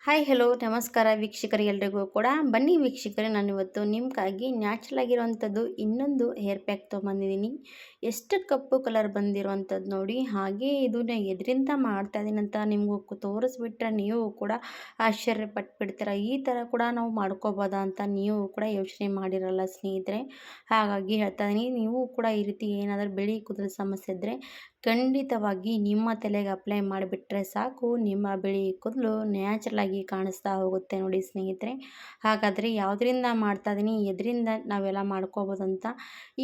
Hi hello ನಮಸ್ಕಾರ ವೀಕ್ಷಕರಿಗೆಲ್ರಿಗೂ ಕೂಡ ಬನ್ನಿ ವೀಕ್ಷಕರೇ, ನಾನಿವತ್ತು ನಿಮಗಾಗಿ ನ್ಯಾಚುರಲ್ ಆಗಿರುವಂಥದ್ದು ಇನ್ನೊಂದು ಹೇರ್ ಪ್ಯಾಕ್ ತೊಗೊಂಬಂದಿದ್ದೀನಿ. ಎಷ್ಟು ಕಪ್ಪು ಕಲರ್ ಬಂದಿರುವಂಥದ್ದು ನೋಡಿ. ಹಾಗೆ ಇದನ್ನ ಎದರಿಂದ ಮಾಡ್ತಾ ಇದ್ದೀನಿ ಅಂತ ನಿಮಗೂ ತೋರಿಸ್ಬಿಟ್ರೆ ನೀವು ಕೂಡ ಆಶ್ಚರ್ಯ ಪಟ್ಬಿಡ್ತೀರ. ಈ ಥರ ಕೂಡ ನಾವು ಮಾಡ್ಕೋಬೋದಾ ಅಂತ ನೀವು ಕೂಡ ಯೋಚನೆ ಮಾಡಿರಲ್ಲ ಸ್ನೇಹಿತರೆ. ಹಾಗಾಗಿ ಹೇಳ್ತಾ ಇದ್ದೀನಿ, ನೀವು ಕೂಡ ಈ ರೀತಿ ಏನಾದರೂ ಬಿಳಿ ಕೂದಲು ಸಮಸ್ಯೆ ಇದ್ದರೆ ಖಂಡಿತವಾಗಿ ನಿಮ್ಮ ತಲೆಗೆ ಅಪ್ಲೈ ಮಾಡಿಬಿಟ್ರೆ ಸಾಕು, ನಿಮ್ಮ ಬಿಳಿ ಕೂದಲು ನ್ಯಾಚುರಲ್ ಆಗಿ ಕಾಣಿಸ್ತಾ ಹೋಗುತ್ತೆ ನೋಡಿ ಸ್ನೇಹಿತರೆ. ಹಾಗಾದರೆ ಯಾವುದರಿಂದ ಮಾಡ್ತಾ ಇದ್ದೀನಿ, ಎದರಿಂದ ನಾವೆಲ್ಲ ಮಾಡ್ಕೋಬೋದು ಅಂತ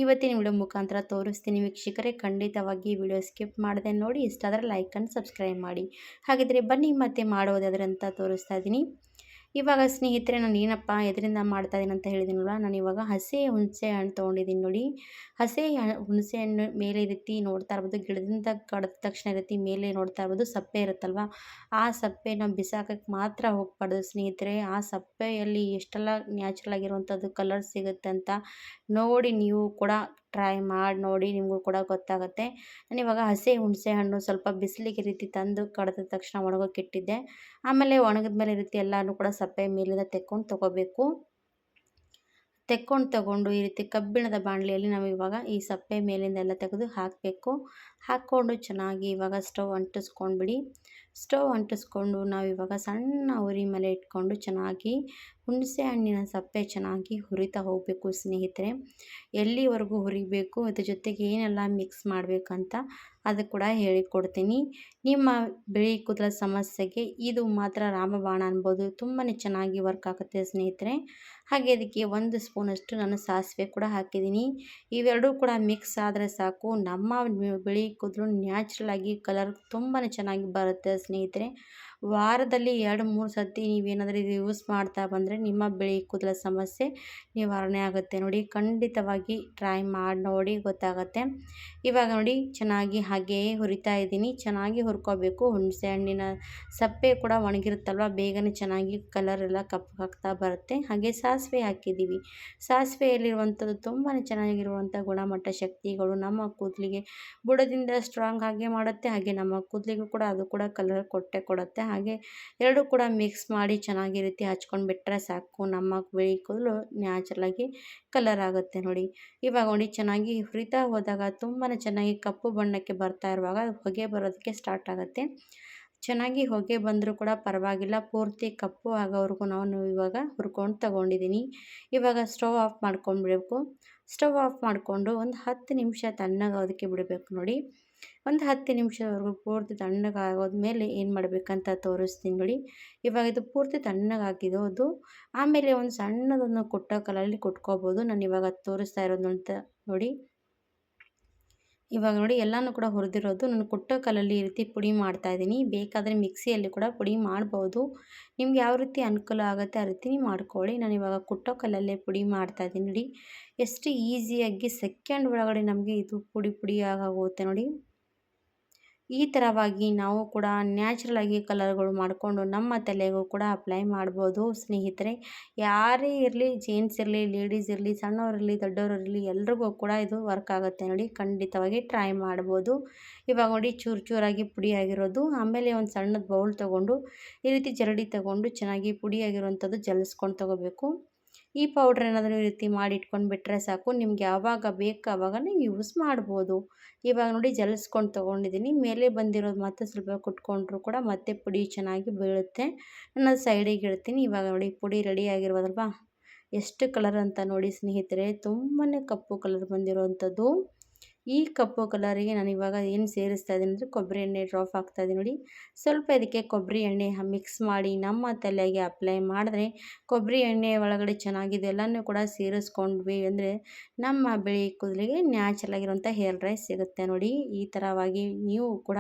ಇವತ್ತಿನ ವಿಡಿಯೋ ಮುಖಾಂತರ ತೋರಿಸ್ತೀನಿ ವೀಕ್ಷಕರೇ. ಖಂಡಿತವಾಗಿ ವಿಡಿಯೋ ಸ್ಕಿಪ್ ಮಾಡದೆ ನೋಡಿ. ಇಷ್ಟ ಆದರೆ ಲೈಕ್ ಆ್ಯಂಡ್ ಸಬ್ಸ್ಕ್ರೈಬ್ ಮಾಡಿ. ಹಾಗಿದ್ರೆ ಬನ್ನಿ ಮತ್ತೆ ಮಾಡೋದು ಅದರಂತ ತೋರಿಸ್ತಾ ಇದ್ದೀನಿ. ಇವಾಗ ಸ್ನೇಹಿತರೆ, ನಾನು ಏನಪ್ಪ ಎದರಿಂದ ಮಾಡ್ತಾಯಿದ್ದೀನಿ ಅಂತ ಹೇಳಿದ್ದೀನಲ್ಲ, ನಾನು ಇವಾಗ ಹಸಿ ಹುಣಸೆ ಹಣ್ಣು ತೊಗೊಂಡಿದ್ದೀನಿ ನೋಡಿ. ಹಸಿ ಹುಣಸೆ ಹಣ್ಣು ಮೇಲೆ ಈ ರೀತಿ ನೋಡ್ತಾ ಇರ್ಬೋದು, ಗಿಡದಿಂದ ಕಡಿದ ತಕ್ಷಣ ಈ ರೀತಿ ಮೇಲೆ ನೋಡ್ತಾ ಇರ್ಬೋದು ಸಪ್ಪೆ ಇರುತ್ತಲ್ವ, ಆ ಸಪ್ಪೆನ ಬಿಸಾಕಕ್ಕೆ ಮಾತ್ರ ಹೋಗಬಾರ್ದು ಸ್ನೇಹಿತರೆ. ಆ ಸಪ್ಪೆಯಲ್ಲಿ ಎಷ್ಟೆಲ್ಲ ನ್ಯಾಚುರಲ್ ಆಗಿರುವಂಥದ್ದು ಕಲರ್ ಸಿಗುತ್ತೆ ಅಂತ ನೋಡಿ ನೀವು ಕೂಡ ಟ್ರೈ ಮಾಡಿ ನೋಡಿ, ನಿಮಗೂ ಕೂಡ ಗೊತ್ತಾಗುತ್ತೆ. ನಾನಿವಾಗ ಹಸಿ ಹುಣಸೆ ಹಣ್ಣು ಸ್ವಲ್ಪ ಬಿಸಿಲಿಗೆ ರೀತಿ ತಂದು ಕಡಿದ ತಕ್ಷಣ ಒಣಗೋಕೆ ಇಟ್ಟಿದ್ದೆ. ಆಮೇಲೆ ಒಣಗಿದ ಮೇಲೆ ಈ ರೀತಿ ಎಲ್ಲನೂ ಕೂಡ ಸಪ್ಪೆ ಮೇಲಿಂದ ತೆಕ್ಕೊಂಡು ತೊಗೋಬೇಕು. ತಗೊಂಡು ಈ ರೀತಿ ಕಬ್ಬಿಣದ ಬಾಣಲೆಯಲ್ಲಿ ನಾವು ಇವಾಗ ಈ ಸಪ್ಪೆ ಮೇಲಿಂದ ಎಲ್ಲ ತೆಗೆದು ಹಾಕಬೇಕು. ಹಾಕ್ಕೊಂಡು ಚೆನ್ನಾಗಿ ಇವಾಗ ಸ್ಟವ್ ಅಂಟಿಸ್ಕೊಂಡ್ಬಿಡಿ. ಸ್ಟವ್ ಅಂಟಿಸ್ಕೊಂಡು ನಾವಿವಾಗ ಸಣ್ಣ ಉರಿ ಮೇಲೆ ಇಟ್ಕೊಂಡು ಚೆನ್ನಾಗಿ ಹುಣಸೆ ಹಣ್ಣಿನ ಸಪ್ಪೆ ಚೆನ್ನಾಗಿ ಹುರಿತಾ ಹೋಗಬೇಕು ಸ್ನೇಹಿತರೆ. ಎಲ್ಲಿವರೆಗೂ ಹುರಿಬೇಕು, ಅದ್ರ ಜೊತೆಗೆ ಏನೆಲ್ಲ ಮಿಕ್ಸ್ ಮಾಡಬೇಕಂತ ಅದು ಕೂಡ ಹೇಳಿಕೊಡ್ತೀನಿ. ನಿಮ್ಮ ಬಿಳಿ ಕೂದಲ ಸಮಸ್ಯೆಗೆ ಇದು ಮಾತ್ರ ರಾಮಬಾಣ ಅನ್ಬೋದು, ತುಂಬಾ ಚೆನ್ನಾಗಿ ವರ್ಕ್ ಆಗುತ್ತೆ ಸ್ನೇಹಿತರೆ. ಹಾಗೆ ಅದಕ್ಕೆ 1 ಸ್ಪೂನಷ್ಟು ನಾನು ಸಾಸಿವೆ ಕೂಡ ಹಾಕಿದ್ದೀನಿ. ಇವೆರಡೂ ಕೂಡ ಮಿಕ್ಸ್ ಆದರೆ ಸಾಕು, ನಮ್ಮ ಬಿಳಿ ಕೂದಲು ನ್ಯಾಚುರಲ್ ಆಗಿ ಕಲರ್ ತುಂಬಾ ಚೆನ್ನಾಗಿ ಬರುತ್ತೆ ಸ್ನೇಹಿತರೆ. ವಾರದಲ್ಲಿ 2-3 ಸತಿ ನೀವೇನಾದರೂ ಇದು ಯೂಸ್ ಮಾಡ್ತಾ ಬಂದರೆ ನಿಮ್ಮ ಬಿಳಿ ಕೂದಲ ಸಮಸ್ಯೆ ನಿವಾರಣೆ ಆಗುತ್ತೆ ನೋಡಿ. ಖಂಡಿತವಾಗಿ ಟ್ರೈ ಮಾಡಿ ನೋಡಿ, ಗೊತ್ತಾಗುತ್ತೆ. ಇವಾಗ ನೋಡಿ ಚೆನ್ನಾಗಿ ಹಾಗೆಯೇ ಹುರಿತಾ ಇದ್ದೀನಿ. ಚೆನ್ನಾಗಿ ಹುರ್ಕೋಬೇಕು. ಹುಣಸೆ ಹಣ್ಣಿನ ಸಪ್ಪೆ ಕೂಡ ಒಣಗಿರುತ್ತಲ್ವ, ಬೇಗನೆ ಚೆನ್ನಾಗಿ ಕಲರ್ ಎಲ್ಲ ಕಪ್ಪಾಗ್ತಾ ಬರುತ್ತೆ. ಹಾಗೆ ಸಾಸಿವೆ ಹಾಕಿದ್ದೀವಿ. ಸಾಸಿವೆಯಲ್ಲಿರುವಂಥದ್ದು ತುಂಬಾ ಚೆನ್ನಾಗಿರುವಂಥ ಗುಣಮಟ್ಟ ಶಕ್ತಿಗಳು ನಮ್ಮ ಕೂದಲಿಗೆ ಬುಡದಿಂದ ಸ್ಟ್ರಾಂಗ್ ಆಗಿ ಮಾಡುತ್ತೆ. ಹಾಗೆ ನಮ್ಮ ಕೂದಲಿಗೂ ಕೂಡ ಅದು ಕೂಡ ಕಲರ್ ಕೊಡುತ್ತೆ. ಹಾಗೆ ಎರಡೂ ಕೂಡ ಮಿಕ್ಸ್ ಮಾಡಿ ಚೆನ್ನಾಗಿ ರೀತಿ ಹಚ್ಕೊಂಡು ಬಿಟ್ಟರೆ ಸಾಕು, ನಮ್ಮ ಬಿಳಿ ಕೂದಲು ನ್ಯಾಚುರಲಾಗಿ ಕಲರ್ ಆಗುತ್ತೆ ನೋಡಿ. ಇವಾಗ ನೋಡಿ ಚೆನ್ನಾಗಿ ಹುರಿತಾ ಹೋದಾಗ ತುಂಬಾ ಚೆನ್ನಾಗಿ ಕಪ್ಪು ಬಣ್ಣಕ್ಕೆ ಬರ್ತಾ ಇರುವಾಗ ಹೊಗೆ ಬರೋದಕ್ಕೆ ಸ್ಟಾರ್ಟ್ ಆಗುತ್ತೆ. ಚೆನ್ನಾಗಿ ಹೊಗೆ ಬಂದರೂ ಕೂಡ ಪರವಾಗಿಲ್ಲ, ಪೂರ್ತಿ ಕಪ್ಪು ಆಗೋವರೆಗೂ ನಾವು ಇವಾಗ ಹುರ್ಕೊಂಡು ತಗೊಂಡಿದ್ದೀನಿ. ಇವಾಗ ಸ್ಟವ್ ಆಫ್ ಮಾಡ್ಕೊಂಡ್ಬಿಡಬೇಕು. ಸ್ಟವ್ ಆಫ್ ಮಾಡಿಕೊಂಡು ಒಂದು 10 ನಿಮಿಷ ತಣ್ಣಗಾಗೋದಕ್ಕೆ ಬಿಡಬೇಕು ನೋಡಿ. ಒಂದು 10 ನಿಮಿಷದವರೆಗೂ ಪೂರ್ತಿ ತಣ್ಣಗಾಗೋದ್ಮೇಲೆ ಏನು ಮಾಡಬೇಕಂತ ತೋರಿಸ್ತೀನಿ ನೋಡಿ. ಇವಾಗ ಇದು ಪೂರ್ತಿ ತಣ್ಣಗಾಗಿರೋದು. ಆಮೇಲೆ ಒಂದು ಸಣ್ಣದೊಂದು ಕಲ್ಲಲ್ಲಿ ಕುಟ್ಕೋಬೋದು. ನಾನು ಇವಾಗ ತೋರಿಸ್ತಾ ಇರೋದು ಅಂತ ನೋಡಿ. ಇವಾಗ ನೋಡಿ ಎಲ್ಲನೂ ಕೂಡ ಹುರಿದಿರೋದು ನಾನು ಕಲ್ಲಲ್ಲಿ ಈ ರೀತಿ ಪುಡಿ ಮಾಡ್ತಾಯಿದ್ದೀನಿ. ಬೇಕಾದರೆ ಮಿಕ್ಸಿಯಲ್ಲಿ ಕೂಡ ಪುಡಿ ಮಾಡ್ಬೋದು. ನಿಮ್ಗೆ ಯಾವ ರೀತಿ ಅನುಕೂಲ ಆಗುತ್ತೆ ಆ ರೀತಿ ಮಾಡ್ಕೊಳ್ಳಿ. ನಾನು ಇವಾಗ ಕಲ್ಲಲ್ಲೇ ಪುಡಿ ಮಾಡ್ತಾಯಿದ್ದೀನಿ ನೋಡಿ. ಎಷ್ಟು ಈಸಿಯಾಗಿ ಸೆಕೆಂಡ್ ಒಳಗಡೆ ನಮಗೆ ಇದು ಪುಡಿ ಆಗೋಗುತ್ತೆ ನೋಡಿ. ಈ ಥರವಾಗಿ ನಾವು ಕೂಡ ನ್ಯಾಚುರಲ್ ಆಗಿ ಕಲರ್ಗಳು ಮಾಡಿಕೊಂಡು ನಮ್ಮ ತಲೆಗೂ ಕೂಡ ಅಪ್ಲೈ ಮಾಡ್ಬೋದು ಸ್ನೇಹಿತರೆ. ಯಾರೇ ಇರಲಿ, ಜೆಂಟ್ಸ್ ಇರಲಿ, ಲೇಡೀಸ್ ಇರಲಿ, ಸಣ್ಣವರಿರಲಿ, ದೊಡ್ಡವರಿರಲಿ, ಎಲ್ರಿಗೂ ಕೂಡ ಇದು ವರ್ಕ್ ಆಗುತ್ತೆ ನೋಡಿ. ಖಂಡಿತವಾಗಿ ಟ್ರೈ ಮಾಡ್ಬೋದು. ಇವಾಗ ನೋಡಿ ಚೂರಾಗಿ ಪುಡಿ ಆಗಿರೋದು. ಆಮೇಲೆ ಒಂದು ಸಣ್ಣದ ಬೌಲ್ ತೊಗೊಂಡು ಈ ರೀತಿ ಜರಡಿ ತೊಗೊಂಡು ಚೆನ್ನಾಗಿ ಪುಡಿಯಾಗಿರುವಂಥದ್ದು ಜಲಿಸ್ಕೊಂಡು ತೊಗೋಬೇಕು. ಈ ಪೌಡ್ರ್ ಏನಾದರೂ ಈ ರೀತಿ ಮಾಡಿ ಇಟ್ಕೊಂಡು ಬಿಟ್ಟರೆ ಸಾಕು, ನಿಮ್ಗೆ ಯಾವಾಗ ಬೇಕು ಆವಾಗ ನೀವು ಯೂಸ್ ಮಾಡ್ಬೋದು. ಇವಾಗ ನೋಡಿ ಜಲಿಸ್ಕೊಂಡು ತೊಗೊಂಡಿದ್ದೀನಿ. ಮೇಲೆ ಬಂದಿರೋದು ಮತ್ತೆ ಸ್ವಲ್ಪ ಕುಟ್ಕೊಂಡ್ರು ಕೂಡ ಮತ್ತೆ ಪುಡಿ ಚೆನ್ನಾಗಿ ಬೀಳುತ್ತೆ. ನಾನು ಸೈಡಿಗೆ ಇಡ್ತೀನಿ. ಇವಾಗ ನೋಡಿ ಪುಡಿ ರೆಡಿ ಆಗಿರೋದಲ್ವಾ, ಎಷ್ಟು ಕಲರ್ ಅಂತ ನೋಡಿ ಸ್ನೇಹಿತರೆ. ತುಂಬಾ ಕಪ್ಪು ಕಲರ್ ಬಂದಿರೋವಂಥದ್ದು. ಈ ಕಪ್ಪು ಕಲರಿಗೆ ನಾನು ಇವಾಗ ಏನು ಸೇರಿಸ್ತಾ ಇದ್ದೀನಿ ಅಂದರೆ ಕೊಬ್ಬರಿ ಎಣ್ಣೆ ಡ್ರಾಪ್ ಹಾಕ್ತಾಯಿದ್ದೀನಿ ನೋಡಿ. ಸ್ವಲ್ಪ ಇದಕ್ಕೆ ಕೊಬ್ಬರಿ ಎಣ್ಣೆ ಮಿಕ್ಸ್ ಮಾಡಿ ನಮ್ಮ ತಲೆಗೆ ಅಪ್ಲೈ ಮಾಡಿದ್ರೆ ಕೊಬ್ಬರಿ ಎಣ್ಣೆ ಒಳಗಡೆ ಚೆನ್ನಾಗಿದೆ ಎಲ್ಲನೂ ಕೂಡ ಸೇರಿಸ್ಕೊಂಡ್ವಿ ಅಂದರೆ ನಮ್ಮ ಬಿಳಿ ಕೂದಲಿಗೆ ನ್ಯಾಚುರಲ್ ಆಗಿರುವಂಥ ಹೇರ್ ಡ್ರೈ ಸಿಗುತ್ತೆ ನೋಡಿ. ಈ ಥರವಾಗಿ ನೀವು ಕೂಡ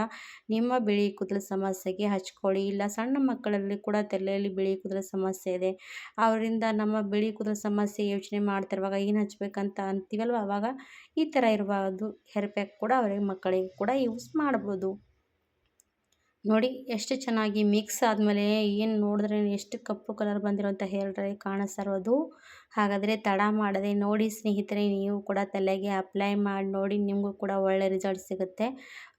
ನಿಮ್ಮ ಬಿಳಿ ಕೂದಲು ಸಮಸ್ಯೆಗೆ ಹಚ್ಕೊಳ್ಳಿ. ಇಲ್ಲ ಸಣ್ಣ ಮಕ್ಕಳಲ್ಲಿ ಕೂಡ ತಲೆಯಲ್ಲಿ ಬಿಳಿ ಕೂದಲು ಸಮಸ್ಯೆ ಇದೆ, ಅವರಿಂದ ನಮ್ಮ ಬಿಳಿ ಕೂದಲು ಸಮಸ್ಯೆ ಯೋಚನೆ ಮಾಡ್ತಿರುವಾಗ ಏನು ಹಚ್ಬೇಕಂತ ಅಂತೀವಲ್ವ, ಆವಾಗ ಈ ಥರ ಇರಬಾರ್ದು ಹೇರ್ ಪ್ಯಾಕ್ ಕೂಡ ಅವರಿಗೆ ಮಕ್ಕಳಿಗೆ ಕೂಡ ಯೂಸ್ ಮಾಡ್ಬೋದು. ನೋಡಿ ಎಷ್ಟು ಚೆನ್ನಾಗಿ ಮಿಕ್ಸ್ ಆದಮೇಲೆ ಏನು ನೋಡಿದ್ರೆ ಎಷ್ಟು ಕಪ್ಪು ಕಲರ್ ಬಂದಿರೋಂಥ ಹೇರ್ ಡ್ರೈ ಕಾಣಿಸ್ತಾ ಇರೋದು. ಹಾಗಾದರೆ ತಡ ಮಾಡದೆ ನೋಡಿ ಸ್ನೇಹಿತರೆ, ನೀವು ಕೂಡ ತಲೆಗೆ ಅಪ್ಲೈ ಮಾಡಿ ನೋಡಿ, ನಿಮಗೂ ಕೂಡ ಒಳ್ಳೆ ರಿಸಲ್ಟ್ ಸಿಗುತ್ತೆ.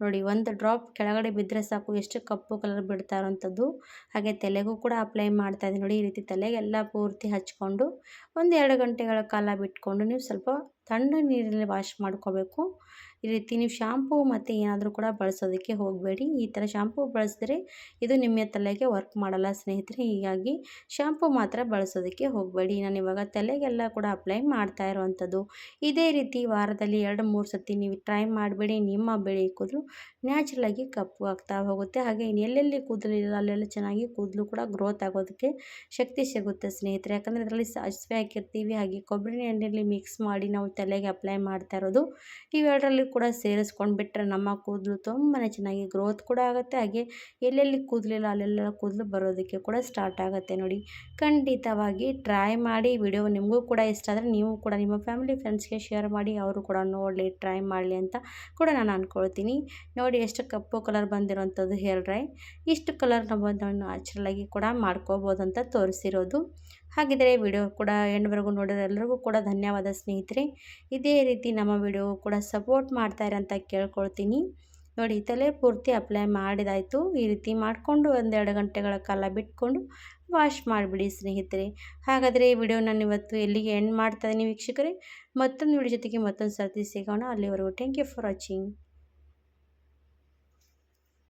ನೋಡಿ ಒಂದು ಡ್ರಾಪ್ ಕೆಳಗಡೆ ಬಿದ್ದರೆ ಸಾಕು ಎಷ್ಟು ಕಪ್ಪು ಕಲರ್ ಬಿಡ್ತಾ ಇರೋವಂಥದ್ದು. ಹಾಗೆ ತಲೆಗೂ ಕೂಡ ಅಪ್ಲೈ ಮಾಡ್ತಾ ಇದ್ದೀನಿ ನೋಡಿ. ಈ ರೀತಿ ತಲೆಗೆಲ್ಲ ಪೂರ್ತಿ ಹಚ್ಕೊಂಡು 1-2 ಗಂಟೆಗಳ ಕಾಲ ಬಿಟ್ಕೊಂಡು ನೀವು ಸ್ವಲ್ಪ ತಣ್ಣ ನೀರಲ್ಲಿ ವಾಶ್ ಮಾಡ್ಕೋಬೇಕು. ಈ ರೀತಿ ನೀವು ಶಾಂಪೂ ಮತ್ತು ಏನಾದರೂ ಕೂಡ ಬಳಸೋದಕ್ಕೆ ಹೋಗಬೇಡಿ. ಈ ಥರ ಶಾಂಪೂ ಬಳಸಿದ್ರೆ ಇದು ನಿಮ್ಮ ತಲೆಗೆ ವರ್ಕ್ ಮಾಡಲ್ಲ ಸ್ನೇಹಿತರೆ. ಹೀಗಾಗಿ ಶಾಂಪೂ ಮಾತ್ರ ಬಳಸೋದಕ್ಕೆ ಹೋಗಬೇಡಿ. ನಾನು ಇವಾಗ ತಲೆಗೆಲ್ಲ ಕೂಡ ಅಪ್ಲೈ ಮಾಡ್ತಾ ಇರೋವಂಥದ್ದು. ಇದೇ ರೀತಿ ವಾರದಲ್ಲಿ 2-3 ಸತಿ ನೀವು ಟ್ರೈ ಮಾಡಬೇಡಿ. ನಿಮ್ಮ ಬಿಳಿ ಕೂದಲು ನ್ಯಾಚುರಲಾಗಿ ಕಪ್ಪು ಆಗ್ತಾ ಹೋಗುತ್ತೆ. ಹಾಗೆ ಎಲ್ಲೆಲ್ಲಿ ಕೂದಲಿಲ್ಲ ಅಲ್ಲೆಲ್ಲ ಚೆನ್ನಾಗಿ ಕೂದಲು ಕೂಡ ಗ್ರೋತ್ ಆಗೋದಕ್ಕೆ ಶಕ್ತಿ ಸಿಗುತ್ತೆ ಸ್ನೇಹಿತರೆ. ಯಾಕಂದರೆ ಅದರಲ್ಲಿ ಸಾಸಿವೆ ಹಾಕಿರ್ತೀವಿ, ಹಾಗೆ ಕೊಬ್ಬರಿ ಎಣ್ಣೆಯಲ್ಲಿ ಮಿಕ್ಸ್ ಮಾಡಿ ನಾವು ತಲೆಗೆ ಅಪ್ಲೈ ಮಾಡ್ತಾ ಇರೋದು. ಇವೆರಡರಲ್ಲಿ ಕೂಡ ಸೇರಿಸ್ಕೊಂಡು ಬಿಟ್ಟರೆ ನಮ್ಮ ಕೂದಲು ತುಂಬಾ ಚೆನ್ನಾಗಿ ಗ್ರೋತ್ ಕೂಡ ಆಗುತ್ತೆ. ಹಾಗೆ ಎಲ್ಲೆಲ್ಲಿ ಕೂದಲಿಲ್ಲ ಅಲ್ಲೆಲ್ಲ ಕೂದಲು ಬರೋದಕ್ಕೆ ಕೂಡ ಸ್ಟಾರ್ಟ್ ಆಗುತ್ತೆ. ನೋಡಿ, ಖಂಡಿತವಾಗಿ ಟ್ರೈ ಮಾಡಿ. ವಿಡಿಯೋ ನಿಮಗೂ ಕೂಡ ಇಷ್ಟ ಆದರೆ ನೀವು ಕೂಡ ನಿಮ್ಮ ಫ್ಯಾಮಿಲಿ ಫ್ರೆಂಡ್ಸ್ಗೆ ಶೇರ್ ಮಾಡಿ, ಅವರು ಕೂಡ ನೋಡಲಿ, ಟ್ರೈ ಮಾಡಲಿ ಅಂತ ಕೂಡ ನಾನು ಅಂದ್ಕೊಳ್ತೀನಿ. ನೋಡಿ ಎಷ್ಟು ಕಪ್ಪು ಕಲರ್ ಬಂದಿರೋಂಥದ್ದು ಹೇರ್ ಡ್ರೈ. ಇಷ್ಟು ಕಲರ್ ನಾವು ನ್ಯಾಚುರಲಾಗಿ ಕೂಡ ಮಾಡ್ಕೋಬೋದು ಅಂತ ತೋರಿಸಿರೋದು. ಹಾಗಿದ್ದರೆ ವಿಡಿಯೋ ಕೂಡ ಎಂಡ್ವರೆಗೂ ನೋಡಿದ್ರೆ ಎಲ್ಲರಿಗೂ ಕೂಡ ಧನ್ಯವಾದ ಸ್ನೇಹಿತರೆ. ಇದೇ ರೀತಿ ನಮ್ಮ ವಿಡಿಯೋ ಕೂಡ ಸಪೋರ್ಟ್ ಮಾಡ್ತಾರೆ ಅಂತ ಕೇಳ್ಕೊಳ್ತೀನಿ. ನೋಡಿ, ತಲೆ ಪೂರ್ತಿ ಅಪ್ಲೈ ಮಾಡಿದಾಯಿತು. ಈ ರೀತಿ ಮಾಡಿಕೊಂಡು 1-2 ಗಂಟೆಗಳ ಕಾಲ ಬಿಟ್ಕೊಂಡು ವಾಶ್ ಮಾಡಿಬಿಡಿ ಸ್ನೇಹಿತರೆ. ಹಾಗಾದರೆ ಈ ವಿಡಿಯೋ ನಾನು ಇವತ್ತು ಎಲ್ಲಿಗೆ ಎಂಡ್ ಮಾಡ್ತಾ ಇದ್ದೀನಿ ವೀಕ್ಷಕರೇ. ಮತ್ತೊಂದು ವಿಡಿಯೋ ಜೊತೆಗೆ ಮತ್ತೊಂದು ಸರ್ತಿ ಸಿಗೋಣ. ಅಲ್ಲಿವರೆಗೂ ಥ್ಯಾಂಕ್ ಯು ಫಾರ್ ವಾಚಿಂಗ್.